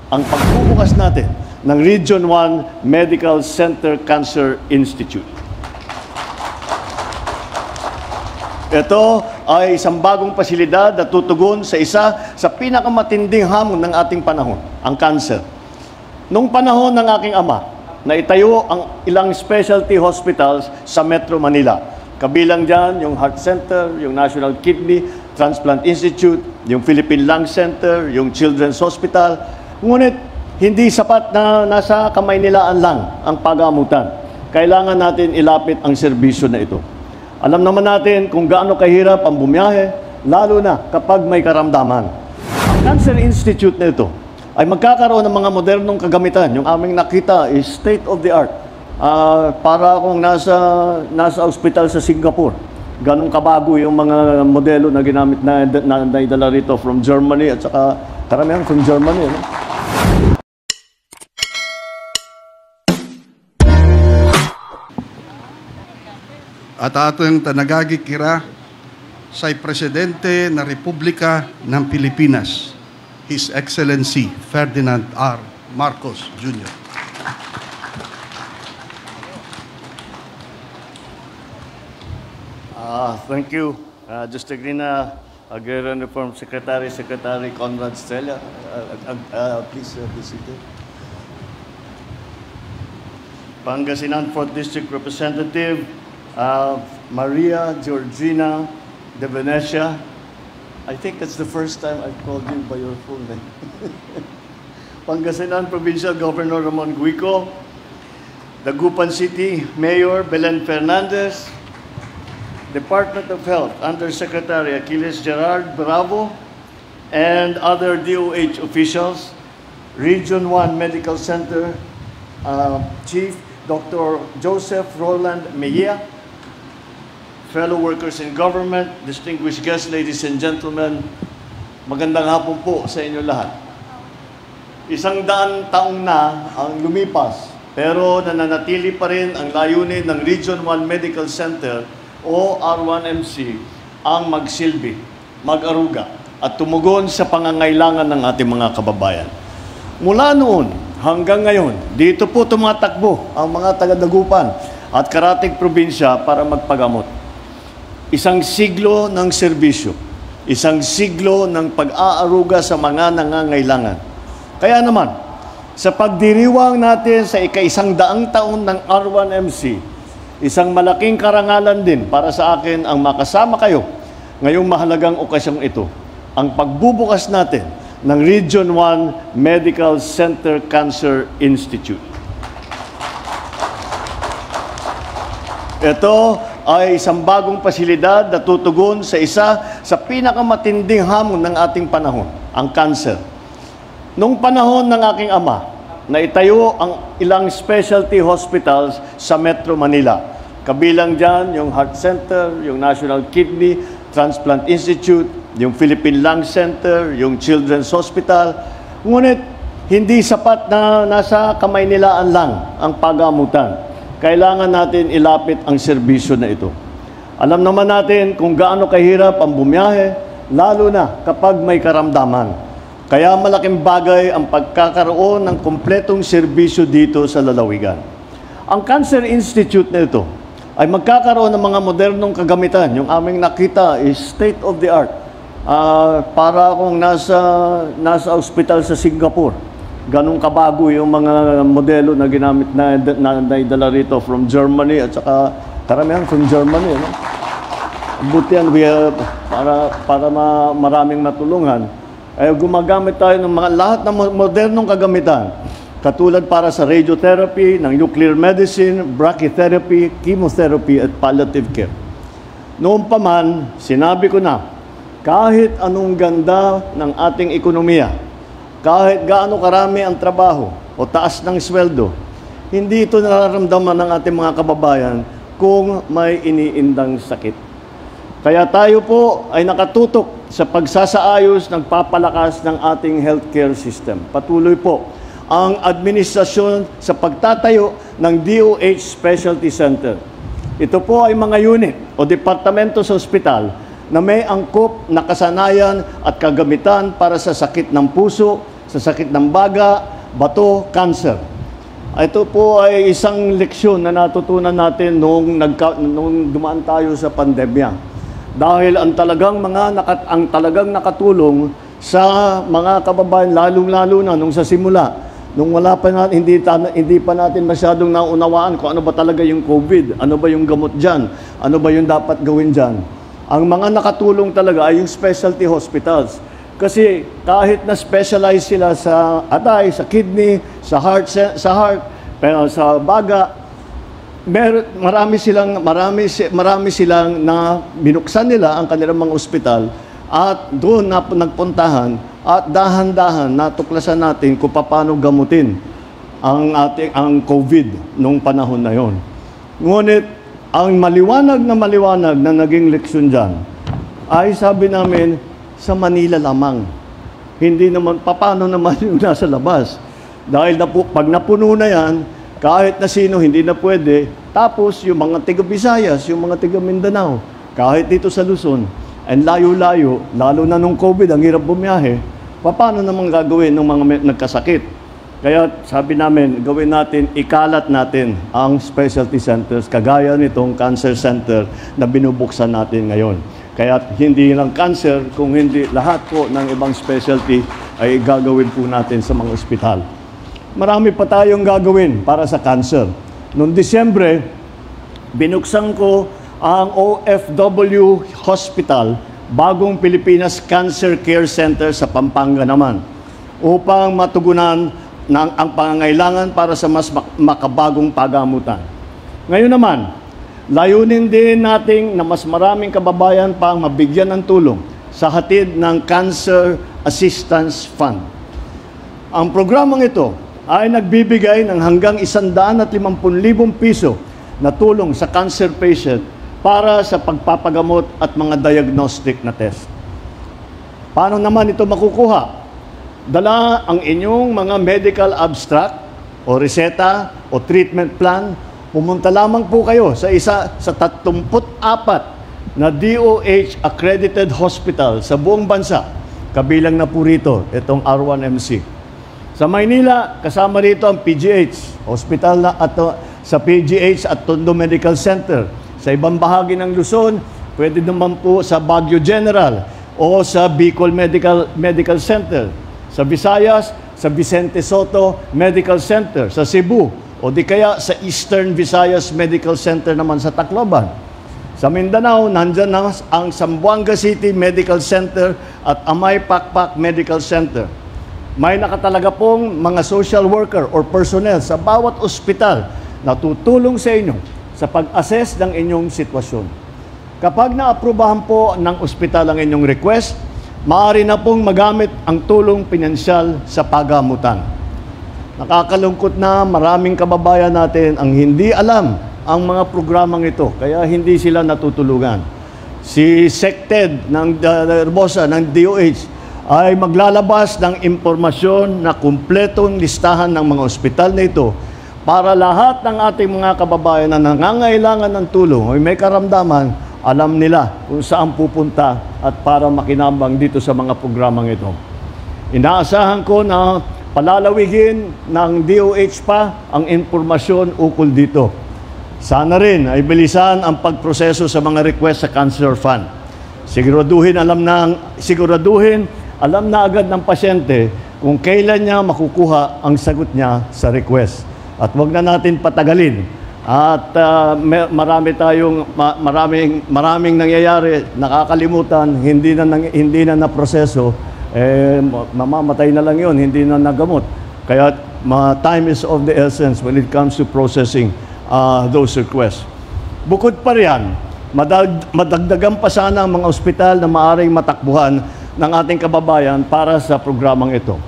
ang pagbubukas natin ng Region 1 Medical Center Cancer Institute. Ito ay isang bagong pasilidad na tutugon sa isa sa pinakamatinding hamon ng ating panahon, ang cancer. Noong panahon ng aking ama, na itayo ang ilang specialty hospitals sa Metro Manila. Kabilang dyan yung Heart Center, yung National Kidney Transplant Institute, yung Philippine Lung Center, yung Children's Hospital. Ngunit hindi sapat na nasa kamay nilaan lang ang pag-aamutan. Kailangan natin ilapit ang serbisyo na ito. Alam naman natin kung gaano kahirap ang bumiyahe, lalo na kapag may karamdaman. Ang Cancer Institute na ito ay magkakaroon ng mga modernong kagamitan. Yung aming nakita is state of the art. Para akong nasa ospital sa Singapore. Ganong kabago yung mga modelo na ginamit na naidala rito from Germany at saka karamihan from Germany. No? At atong tanagagikira sa Presidente na Republika ng Pilipinas, His Excellency Ferdinand R. Marcos Jr. Thank you, Justice Grina, Agrarian Reform Secretary Conrad Estrella. Please be seated. Pangasinan 4th District Representative Maria Georgina de Venecia. I think that's the first time I've called you by your full name. Pangasinan Provincial Governor Ramon Guico, Dagupan City Mayor Belen Fernandez, Department of Health Undersecretary Achilles Gerard Bravo, and other DOH officials, Region 1 Medical Center Chief Dr. Joseph Roland Mejia, fellow workers in government, distinguished guests, ladies and gentlemen, magandang hapon po sa inyo lahat. 100 taong na ang lumipas, pero nananatili pa rin ang layunin ng Region 1 Medical Center o R1MC ang magsilbi, mag-aruga at tumugon sa pangangailangan ng ating mga kababayan. Mula noon hanggang ngayon, dito po tumatakbo ang mga taga-Dagupan at karatig probinsya para magpagamot. Isang siglo ng serbisyo, isang siglo ng pag-aaruga sa mga nangangailangan. Kaya naman, sa pagdiriwang natin sa ika-100 taon ng R1MC, isang malaking karangalan din para sa akin ang makasama kayo ngayong mahalagang okasyong ito, ang pagbubukas natin ng Region 1 Medical Center Cancer Institute. Ito ay isang bagong pasilidad na tutugon sa isa sa pinakamatinding hamon ng ating panahon, ang cancer. Noong panahon ng aking ama, na itayo ang ilang specialty hospitals sa Metro Manila. Kabilang dyan yung Heart Center, yung National Kidney Transplant Institute, yung Philippine Lung Center, yung Children's Hospital. Ngunit hindi sapat na nasa kamay nilaan lang ang pag-aamutan. Kailangan natin ilapit ang serbisyo na ito. Alam naman natin kung gaano kahirap ang bumiyahe, lalo na kapag may karamdaman. Kaya malaking bagay ang pagkakaroon ng kumpletong serbisyo dito sa lalawigan. Ang Cancer Institute na ito ay magkakaroon ng mga modernong kagamitan. Yung aming nakita is state of the art. Para akong nasa ospital sa Singapore. Ganong kabago yung mga modelo na ginamit na naidala rito from Germany at saka karamihan from Germany. No? Buti yan, para maraming matulungan. Gumagamit tayo ng lahat ng modernong kagamitan. Katulad para sa radiotherapy, ng nuclear medicine, brachytherapy, chemotherapy at palliative care. Noon pa man, sinabi ko na, kahit anong ganda ng ating ekonomiya, kahit gaano karami ang trabaho o taas ng sweldo, hindi ito nararamdaman ng ating mga kababayan kung may iniindang sakit. Kaya tayo po ay nakatutok sa pagsasaayos ng papalakas ng ating healthcare system. Patuloy po ang administrasyon sa pagtatayo ng DOH Specialty Center. Ito po ay mga unit o departamento sa ospital na may angkop na kasanayan at kagamitan para sa sakit ng puso, sa sakit ng baga, bato, cancer. Ito po ay isang leksyon na natutunan natin nung dumaan tayo sa pandemya. Dahil ang talagang nakatulong sa mga kababayan, lalong-lalo na nung sa simula, nung wala pa natin, hindi pa natin masyadong naunawaan kung ano ba talaga yung COVID, ano ba yung gamot dyan, ano ba yung dapat gawin dyan. Ang mga nakatulong talaga ay yung specialty hospitals. Kasi kahit na specialize sila sa atay, sa kidney, sa heart, pero sa baga, marami silang na binuksan nila ang kanilang mga ospital at doon na nagpuntahan at dahan-dahan natuklasan natin kung paano gamutin ang COVID nung panahon na yon. Ngunit ang maliwanag na naging leksyon dyan ay sabi namin sa Manila lamang. Hindi naman, paano naman yung nasa labas? Dahil pag napuno na yan, kahit na sino hindi na pwede, tapos yung mga tiga Visayas, yung mga tiga Mindanao, kahit dito sa Luzon, and layo-layo, lalo na nung COVID, ang hirap bumiyahe, paano naman gagawin ng mga nagkasakit? Kaya sabi namin, gawin natin, ikalat natin ang specialty centers, kagaya nitong cancer center na binubuksan natin ngayon. Kaya hindi lang cancer, kung hindi lahat po ng ibang specialty ay gagawin po natin sa mga ospital. Marami pa tayong gagawin para sa cancer. Noong Disyembre, binuksan ko ang OFW Hospital, Bagong Pilipinas Cancer Care Center sa Pampanga naman, upang matugunan ang pangangailangan para sa mas makabagong pagamutan. Ngayon naman, layunin din natin na mas maraming kababayan pa ang mabigyan ng tulong sa hatid ng Cancer Assistance Fund. Ang programang ito ay nagbibigay ng hanggang 150,000 piso na tulong sa cancer patient para sa pagpapagamot at mga diagnostic na test. Paano naman ito makukuha? Dala ang inyong mga medical abstract o reseta o treatment plan. Pumunta lamang po kayo sa isa sa 34 na DOH accredited hospital sa buong bansa. Kabilang na po rito itong R1MC. Sa Maynila, kasama rito ang PGH, hospital na sa PGH at Tondo Medical Center. Sa ibang bahagi ng Luzon, pwede naman po sa Baguio General o sa Bicol Medical Center. Sa Visayas, sa Vicente Soto Medical Center. Sa Cebu, o di kaya sa Eastern Visayas Medical Center naman sa Tacloban. Sa Mindanao, nandyan na ang Zamboanga City Medical Center at Amay Pakpak Medical Center. May nakatalaga pong mga social worker or personnel sa bawat ospital na tutulong sa inyo sa pag-assess ng inyong sitwasyon. Kapag naaprubahan po ng ospital ang inyong request, maaari na pong magamit ang tulong pinansyal sa pagamutan. Nakakalungkot na maraming kababayan natin ang hindi alam ang mga programang ito, kaya hindi sila natutulungan. Si SecTed ng Herbosa ng DOH ay maglalabas ng impormasyon na kumpletong listahan ng mga ospital na ito para lahat ng ating mga kababayan na nangangailangan ng tulong o may karamdaman, alam nila kung saan pupunta at para makinabang dito sa mga programang ito. Inaasahan ko na palalawigin ng DOH pa ang informasyon ukol dito. Sana rin ay bilisan ang pagproseso sa mga request sa Cancer Fund. Siguraduhin alam na agad ng pasyente kung kailan niya makukuha ang sagot niya sa request. At wag na natin patagalin. At maraming nangyayari, nakakalimutan, hindi na naproseso, mamamatay na lang yun, hindi na nagamot. Kaya time is of the essence when it comes to processing those requests. Bukod pa riyan, madagdagan pa sana ang mga ospital na maaaring matakbuhan ng ating kababayan para sa programang ito.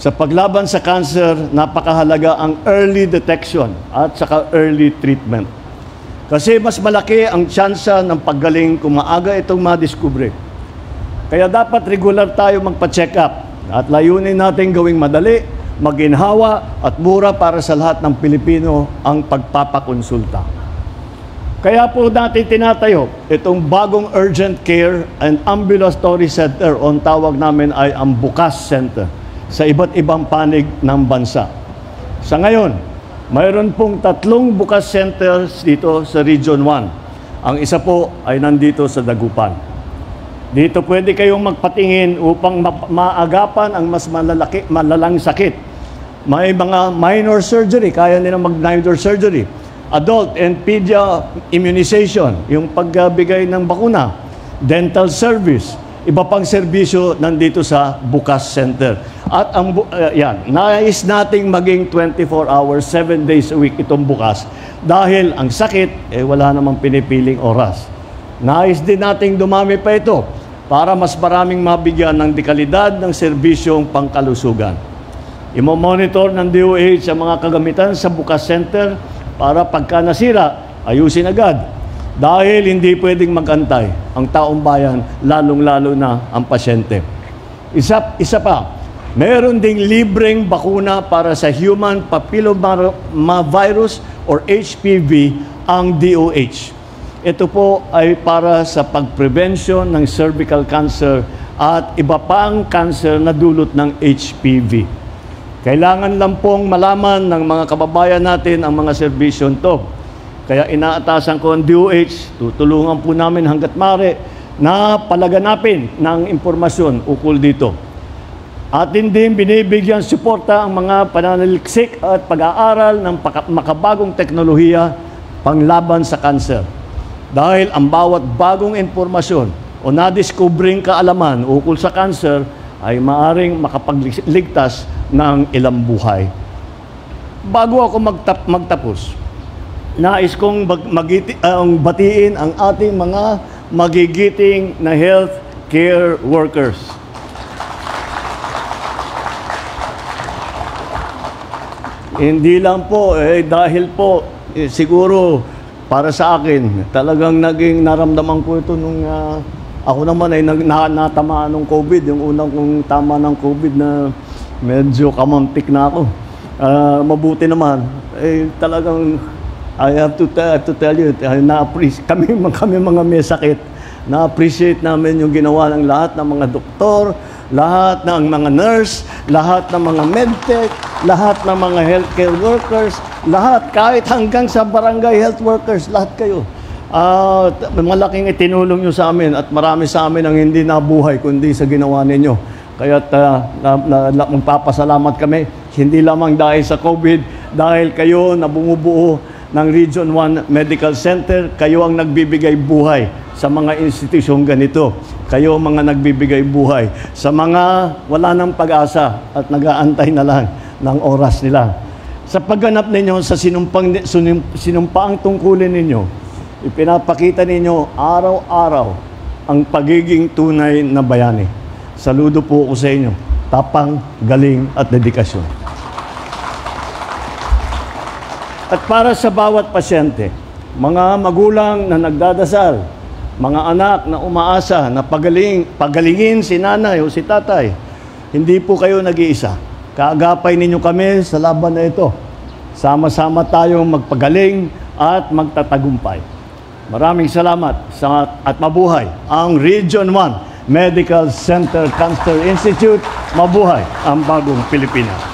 Sa paglaban sa cancer, napakahalaga ang early detection at saka early treatment. Kasi mas malaki ang tsansa ng paggaling kung maaga itong madiskubre. Kaya dapat regular tayo magpa-check up at layunin natin gawing madali, maginhawa at mura para sa lahat ng Pilipino ang pagpapakonsulta. Kaya po natin tinatayo itong bagong urgent care and ambulatory center o ang tawag namin ay ang Bukas Center sa iba't ibang panig ng bansa. Sa ngayon, mayroon pong 3 bukas centers dito sa Region 1. Ang isa po ay nandito sa Dagupan. Dito pwede kayong magpatingin upang maagapan ang mas malalang sakit. May mga minor surgery, kaya nila mag-minor surgery. Adult and pedia immunization, yung pagbigay ng bakuna. Dental service, iba pang serbisyo nandito sa Bukas Center. At ang nais nating maging 24 hours, 7 days a week itong bukas. Dahil ang sakit, wala namang pinipiling oras. Nais din nating dumami pa ito para mas maraming mabigyan ng dekalidad ng serbisyong pangkalusugan. Imo-monitor ng DOH ang mga kagamitan sa Bukas Center para pagka nasira, ayusin agad. Dahil hindi pwedeng magantay ang taong bayan, lalong-lalo na ang pasyente. Isa pa, meron ding libreng bakuna para sa human papillomavirus or HPV ang DOH. Ito po ay para sa pag-prevention ng cervical cancer at iba pang cancer na dulot ng HPV. Kailangan lang pong malaman ng mga kababayan natin ang mga serbisyon to. Kaya inaatasan ko ang DOH, tutulungan po namin hanggat maaari na palaganapin ng impormasyon ukol dito. Atin din binibigyan suporta ang mga pananaliksik at pag-aaral ng makabagong teknolohiya panglaban sa kanser. Dahil ang bawat bagong impormasyon o nadiskubring kaalaman ukol sa kanser ay maaring makapagligtas ng ilang buhay. Bago ako magtapos, nais kong batiin ang ating mga magigiting na health care workers. Hindi lang po, dahil po, siguro para sa akin, talagang naging naramdaman ko ito nung ako naman ay natamaan ng COVID, yung unang kong tama ng COVID na medyo kamantik na ako. Mabuti naman, talagang I have to tell you, kami mga may sakit, na-appreciate namin yung ginawa ng lahat ng mga doktor, lahat ng mga nurse, lahat ng mga medtech, lahat ng mga healthcare workers, lahat, kahit hanggang sa barangay health workers, lahat kayo. Malaking itinulong nyo sa amin at marami sa amin ang hindi nabuhay kundi sa ginawa ninyo. Kaya magpapasalamat kami, hindi lamang dahil sa COVID, dahil kayo na bumubuo ng Region 1 Medical Center, kayo ang nagbibigay buhay sa mga institusyong ganito. Kayo mga nagbibigay buhay sa mga wala ng pag-asa at nag-aantay na lang ng oras nila. Sa pagganap ninyo sa sinumpaang tungkulin ninyo, ipinapakita ninyo araw-araw ang pagiging tunay na bayani. Saludo po ako sa inyo. Tapang, galing at dedikasyon. At para sa bawat pasyente, mga magulang na nagdadasal, mga anak na umaasa na pagalingin si nanay o si tatay, hindi po kayo nag-iisa. Kaagapay ninyo kami sa laban na ito. Sama-sama tayong magpagaling at magtatagumpay. Maraming salamat at mabuhay ang Region 1 Medical Center Cancer Institute. Mabuhay ang bagong Pilipinas.